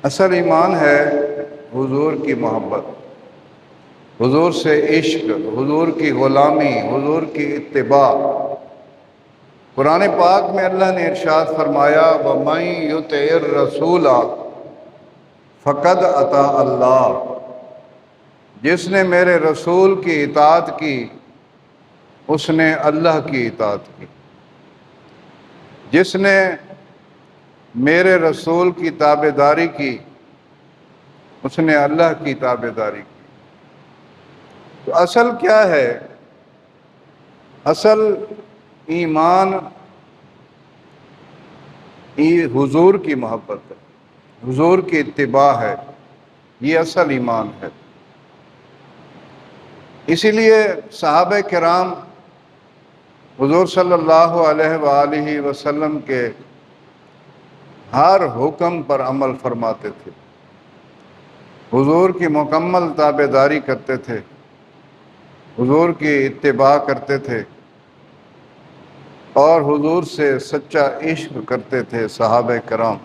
اصل ایمان ہے حضور کی محبت، حضور سے عشق، حضور کی غلامی، حضور کی اتباع۔ قرآن پاک میں اللہ نے ارشاد فرمایا وَمَن يُطِعِ الرَّسُولَ فَقَدْ أَطَاعَ اللَّهَ، جس نے میرے رسول کی اطاعت کی اس نے اللہ کی اطاعت کی، جس نے میرے رسول کی تابعداری کی اس نے اللہ کی تابعداری کی۔ تو اصل کیا ہے؟ اصل ایمان حضور کی محبت ہے، حضور کی اتباع ہے، یہ اصل ایمان ہے۔ اسی لیے صحابہ کرام حضور صلی اللہ علیہ وآلہ وسلم کے ہر حکم پر عمل فرماتے تھے، حضور کی مکمل تابعداری کرتے تھے، حضور کی اتباع کرتے تھے اور حضور سے سچا عشق کرتے تھے صحابہ کرام۔